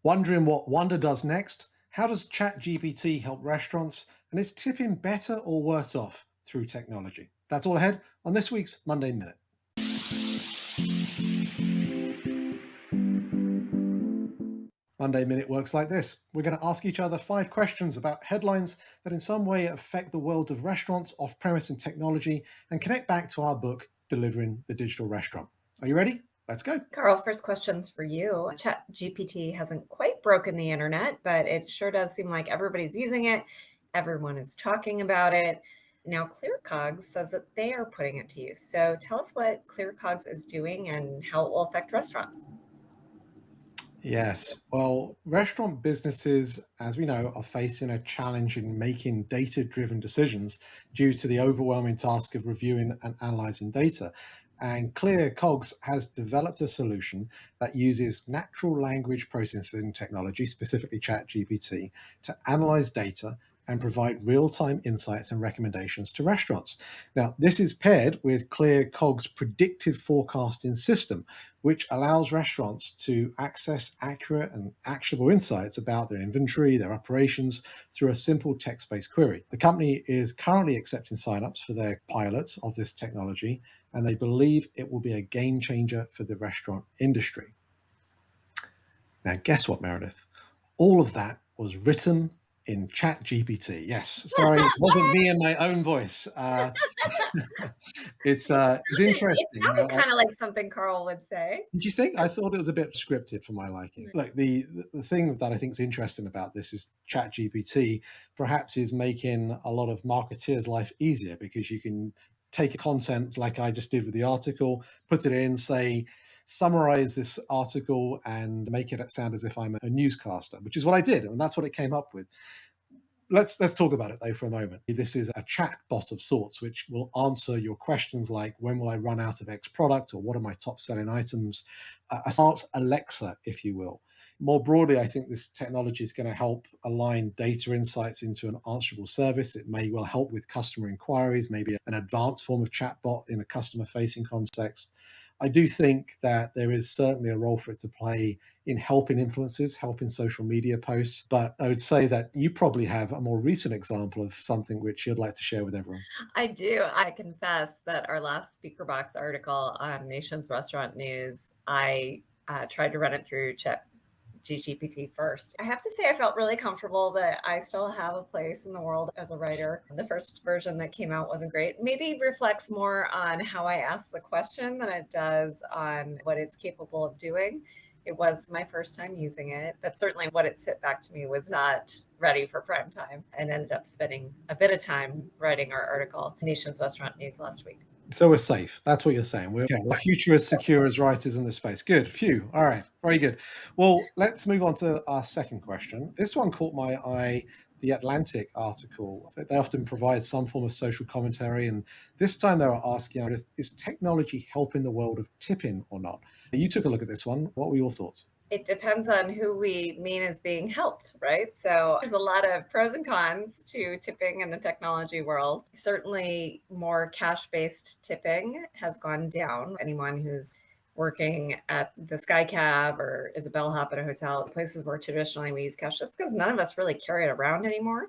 Wondering what Wonder does next? How does ChatGPT help restaurants? And is tipping better or worse off through technology? That's all ahead on this week's Monday Minute. Monday Minute works like this. We're going to ask each other 5 questions about headlines that in some way affect the world of restaurants, off premise, and technology, and connect back to our book, Delivering the Digital Restaurant. Are you ready? Let's go. Carl, first question's for you. ChatGPT hasn't quite broken the internet, but it sure does seem like everybody's using it. Everyone is talking about it. Now, ClearCogs says that they are putting it to use. So tell us what ClearCogs is doing and how it will affect restaurants. Yes. Well, restaurant businesses, as we know, are facing a challenge in making data driven decisions due to the overwhelming task of reviewing and analyzing data. And Clear Cogs has developed a solution that uses natural language processing technology, specifically ChatGPT, to analyze data and provide real time insights and recommendations to restaurants. Now, this is paired with Clear Cogs' predictive forecasting system, which allows restaurants to access accurate and actionable insights about their inventory, their operations through a simple text based query. The company is currently accepting signups for their pilot of this technology, and they believe it will be a game changer for the restaurant industry. Now, guess what, Meredith? All of that was written in Chat GPT. Yes, sorry, it wasn't me in my own voice. It's It interesting. sounded kind of like something Carl would say. Did you think? I thought it was a bit scripted for my liking. Look, the thing that I think is interesting about this is ChatGPT perhaps is making a lot of marketeers' life easier because you can take a content like I just did with the article, put it in, say, summarize this article and make it sound as if I'm a newscaster, which is what I did, and that's what it came up with. Let's talk about it though for a moment. This is a chat bot of sorts which will answer your questions like when will I run out of X product or what are my top selling items, a smart Alexa, if you will. More broadly, I think this technology is going to help align data insights into an answerable service. It may well help with customer inquiries, maybe an advanced form of chatbot in a customer facing context. I do think that there is certainly a role for it to play in helping influencers, helping social media posts. But I would say that you probably have a more recent example of something which you'd like to share with everyone. I do. I confess that our last Speaker Box article on Nation's Restaurant News, I tried to run it through ChatGPT first. I have to say, I felt really comfortable that I still have a place in the world as a writer. The first version that came out wasn't great. Maybe reflects more on how I ask the question than it does on what it's capable of doing. It was my first time using it, but certainly what it spit back to me was not ready for prime time and ended up spending a bit of time writing our article, Nation's Restaurant News, last week. So we're safe. That's what you're saying. We're okay. The future is secure as writers in this space. Good. Phew. All right. Very good. Well, let's move on to our second question. This one caught my eye. The Atlantic article. They often provide some form of social commentary, and this time they were asking, is technology helping the world of tipping or not? You took a look at this one. What were your thoughts? It depends on who we mean as being helped, right? So there's a lot of pros and cons to tipping in the technology world. Certainly, more cash based tipping has gone down. Anyone who's working at the Sky Cab or is a bellhop at a hotel, places where traditionally we use cash, just because none of us really carry it around anymore.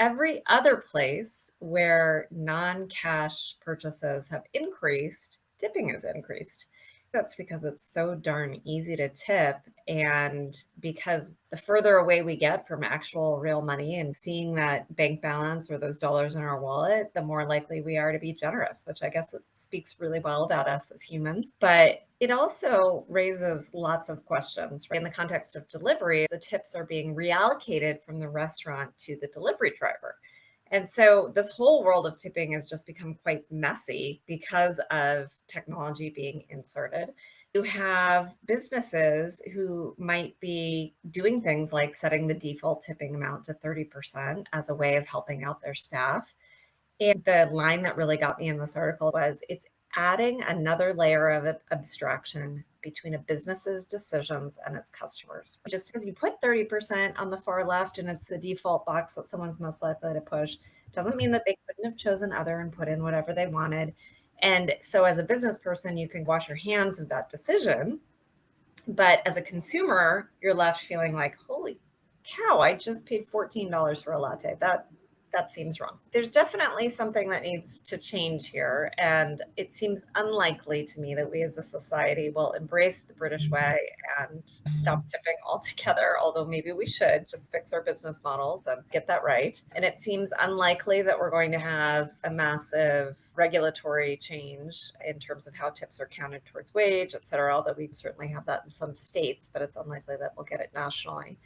Every other place where non cash purchases have increased, tipping has increased. That's because it's so darn easy to tip. And because the further away we get from actual real money and seeing that bank balance or those dollars in our wallet, the more likely we are to be generous, which I guess it speaks really well about us as humans. But it also raises lots of questions. Right? In the context of delivery, the tips are being reallocated from the restaurant to the delivery driver. And so this whole world of tipping has just become quite messy because of technology being inserted. You have businesses who might be doing things like setting the default tipping amount to 30% as a way of helping out their staff. And the line that really got me in this article was it's adding another layer of abstraction between a business's decisions and its customers. Just because you put 30% on the far left and it's the default box that someone's most likely to push, doesn't mean that they couldn't have chosen other and put in whatever they wanted. And so as a business person, you can wash your hands of that decision But as a consumer, you're left feeling like, holy cow, I just paid $14 for a latte. That seems wrong. There's definitely something that needs to change here. And it seems unlikely to me that we as a society will embrace the British way and stop tipping altogether, although maybe we should just fix our business models and get that right. And it seems unlikely that we're going to have a massive regulatory change in terms of how tips are counted towards wage, et cetera, although we certainly have that in some states, but it's unlikely that we'll get it nationally.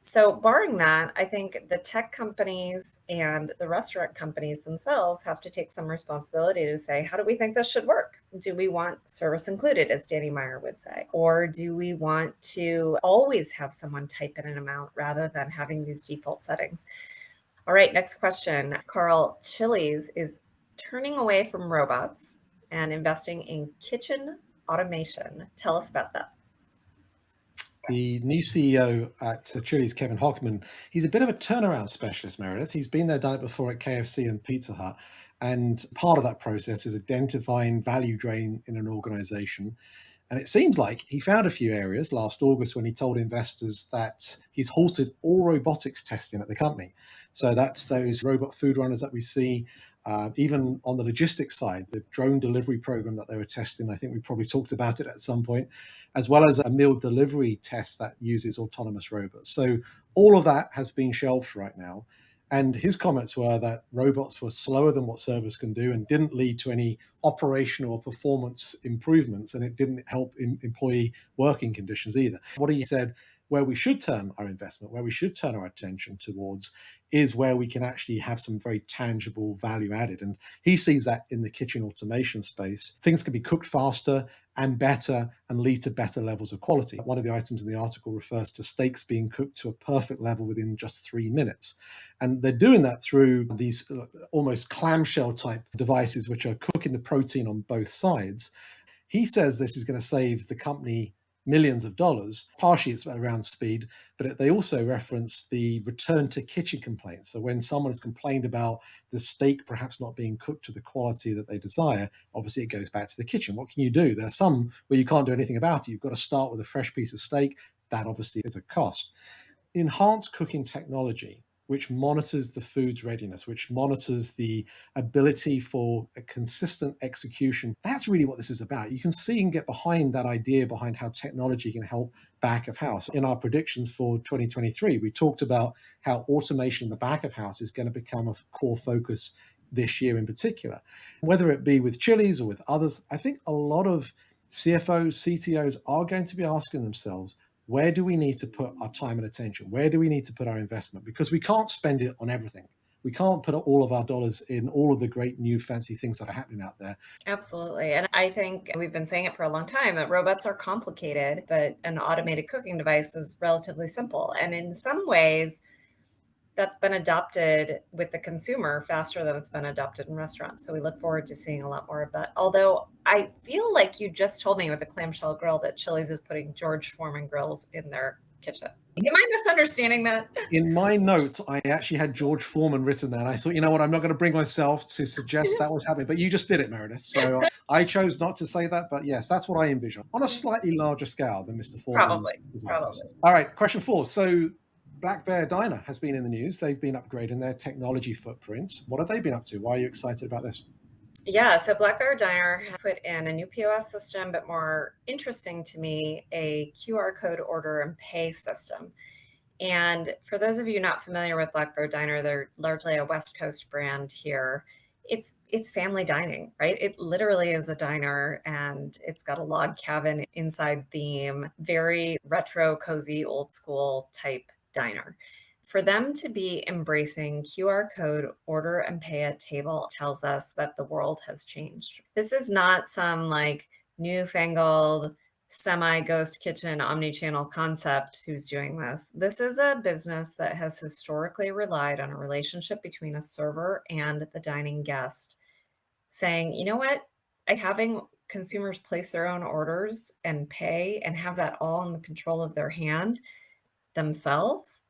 So, barring that, I think the tech companies and the restaurant companies themselves have to take some responsibility to say, how do we think this should work? Do we want service included, as Danny Meyer would say? Or do we want to always have someone type in an amount rather than having these default settings? All right, next question. Carl, Chili's is turning away from robots and investing in kitchen automation. Tell us about that. The new CEO at Chili's, Kevin Hochman, he's a bit of a turnaround specialist, Meredith. He's been there, done it before at KFC and Pizza Hut. And part of that process is identifying value drain in an organization. And it seems like he found a few areas last August when he told investors that he's halted all robotics testing at the company. So that's those robot food runners that we see. Even on the logistics side, the drone delivery program that they were testing, I think we probably talked about it at some point, as well as a meal delivery test that uses autonomous robots. So all of that has been shelved right now. And his comments were that robots were slower than what servers can do and didn't lead to any operational or performance improvements, and it didn't help employee working conditions either. What he said, where we should turn our investment, where we should turn our attention towards, is where we can actually have some very tangible value added. And he sees that in the kitchen automation space. Things can be cooked faster and better and lead to better levels of quality. One of the items in the article refers to steaks being cooked to a perfect level within just 3 minutes. And they're doing that through these almost clamshell type devices, which are cooking the protein on both sides. He says this is going to save the company millions of dollars. Partially it's around speed, but they also reference the return to kitchen complaints. So when someone has complained about the steak perhaps not being cooked to the quality that they desire, obviously it goes back to the kitchen. What can you do? There are some where you can't do anything about it. You've got to start with a fresh piece of steak. That obviously is a cost. Enhanced cooking technology, which monitors the food's readiness, which monitors the ability for a consistent execution. That's really what this is about. You can see and get behind that idea behind how technology can help back of house. In our predictions for 2023, we talked about how automation in the back of house is going to become a core focus this year in particular. Whether it be with Chili's or with others, I think a lot of CFOs, CTOs are going to be asking themselves, where do we need to put our time and attention? Where do we need to put our investment? Because we can't spend it on everything. We can't put all of our dollars in all of the great new fancy things that are happening out there. Absolutely. And I think we've been saying it for a long time that robots are complicated, but an automated cooking device is relatively simple. And in some ways, that's been adopted with the consumer faster than it's been adopted in restaurants. So we look forward to seeing a lot more of that. Although I feel like you just told me with the clamshell grill that Chili's is putting George Foreman grills in their kitchen. Am I misunderstanding that? In my notes, I actually had George Foreman written there. And I thought, you know what, I'm not going to bring myself to suggest that was happening. But you just did it, Meredith. So I chose not to say that. But yes, that's what I envision on a slightly larger scale than Mr. Foreman's Probably. devices. All right, question 4. So Black Bear Diner has been in the news. They've been upgrading their technology footprint. What have they been up to? Why are you excited about this? Yeah, so Black Bear Diner put in a new POS system, but more interesting to me, a QR code order and pay system. And for those of you not familiar with Black Bear Diner, they're largely a West Coast brand here. It's family dining, right? It literally is a diner and it's got a log cabin inside theme, very retro, cozy, old school type diner. For them to be embracing QR code order and pay at table tells us that the world has changed. This is not some like newfangled semi-ghost kitchen omni-channel concept who's doing this. This is a business that has historically relied on a relationship between a server and the dining guest, saying, you know what, having consumers place their own orders and pay and have that all in the control of their hand themselves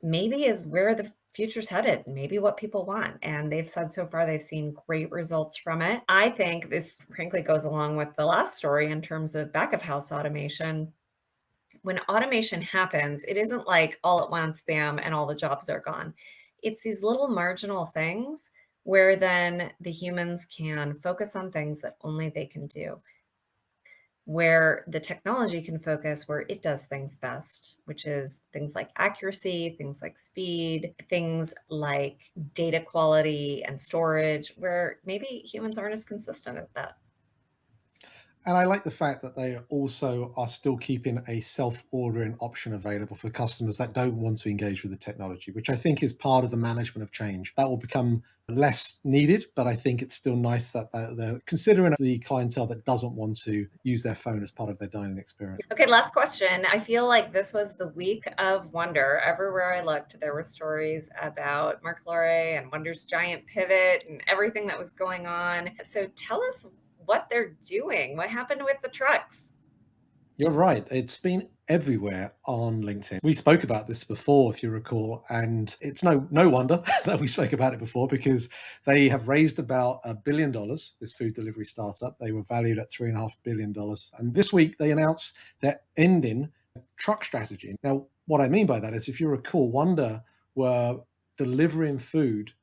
maybe is where the future's headed, maybe what people want. And they've said so far they've seen great results from it. I think this frankly goes along with the last story in terms of back of house automation. When automation happens, it isn't like all at once, bam, and all the jobs are gone. It's these little marginal things where then the humans can focus on things that only they can do, where the technology can focus where it does things best, which is things like accuracy, things like speed, things like data quality and storage, where maybe humans aren't as consistent at that. And I like the fact that they also are still keeping a self-ordering option available for customers that don't want to engage with the technology, which I think is part of the management of change. That will become less needed, but I think it's still nice that they're considering the clientele that doesn't want to use their phone as part of their dining experience. Okay, last question. I feel like this was the week of Wonder. Everywhere I looked, there were stories about Mark Lore and Wonder's giant pivot and everything that was going on. So tell us what they're doing. What happened with the trucks? You're right. It's been everywhere on LinkedIn. We spoke about this before, if you recall, and it's no wonder that we spoke about it before, because they have raised about $1 billion, this food delivery startup. They were valued at $3.5 billion. And this week they announced they're ending truck strategy. Now, what I mean by that is, if you recall, Wonder were delivering food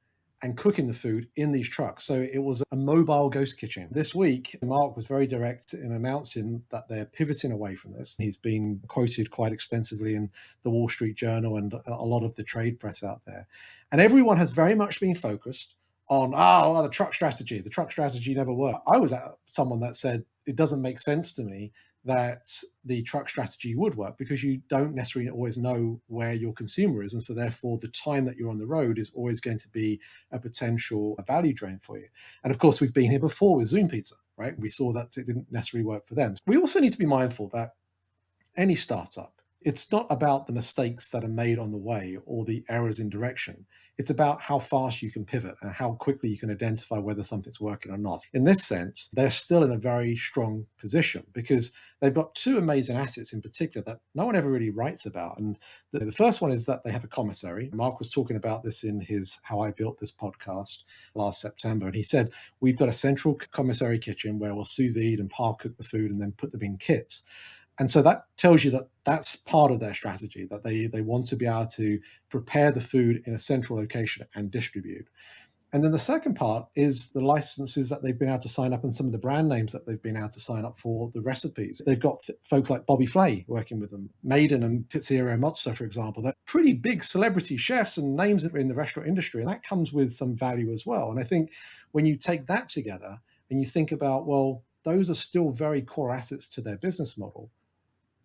and cooking the food in these trucks. So it was a mobile ghost kitchen. This week, Mark was very direct in announcing that they're pivoting away from this. He's been quoted quite extensively in the Wall Street Journal and a lot of the trade press out there. And everyone has very much been focused on, the truck strategy. The truck strategy never worked. I was someone that said it doesn't make sense to me that the truck strategy would work, because you don't necessarily always know where your consumer is. And so therefore the time that you're on the road is always going to be a potential value drain for you. And of course, we've been here before with Zoom Pizza, right? We saw that it didn't necessarily work for them. We also need to be mindful that any startup, it's not about the mistakes that are made on the way or the errors in direction. It's about how fast you can pivot and how quickly you can identify whether something's working or not. In this sense, they're still in a very strong position because they've got two amazing assets in particular that no one ever really writes about. And the first one is that they have a commissary. Mark was talking about this in his How I Built This podcast last September. And he said, we've got a central commissary kitchen where we'll sous vide and par cook the food and then put them in kits. And so that tells you that that's part of their strategy, that they want to be able to prepare the food in a central location and distribute. And then the second part is the licenses that they've been able to sign up and some of the brand names that they've been able to sign up for the recipes. They've got folks like Bobby Flay working with them, Maiden and Pizzeria Mozza, for example. They're pretty big celebrity chefs and names in the restaurant industry, and that comes with some value as well. And I think when you take that together and you think about, well, those are still very core assets to their business model.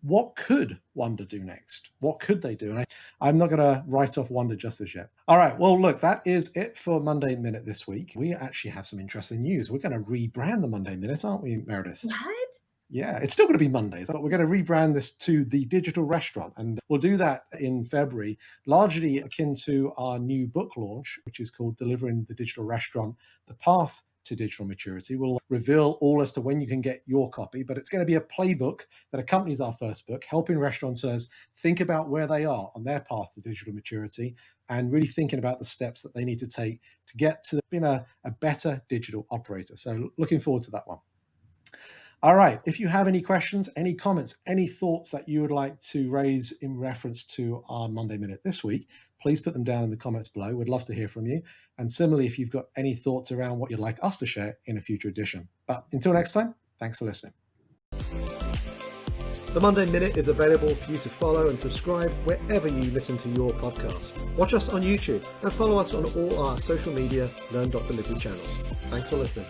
What could Wonder do next? What could they do? And I'm not going to write off Wonder just as yet. All right. Well, look, that is it for Monday Minute this week. We actually have some interesting news. We're going to rebrand the Monday Minute, aren't we, Meredith? What? Yeah, it's still going to be Mondays, but we're going to rebrand this to the Digital Restaurant. And we'll do that in February, largely akin to our new book launch, which is called Delivering the Digital Restaurant, The Path to Digital Maturity. We'll reveal all as to when you can get your copy, but it's going to be a playbook that accompanies our first book, helping restaurateurs think about where they are on their path to digital maturity and really thinking about the steps that they need to take to get to being a better digital operator. So looking forward to that one. All right. If you have any questions, any comments, any thoughts that you would like to raise in reference to our Monday Minute this week, please put them down in the comments below. We'd love to hear from you. And similarly, if you've got any thoughts around what you'd like us to share in a future edition. But until next time, thanks for listening. The Monday Minute is available for you to follow and subscribe wherever you listen to your podcast. Watch us on YouTube and follow us on all our social media Learn.Delivery channels. Thanks for listening.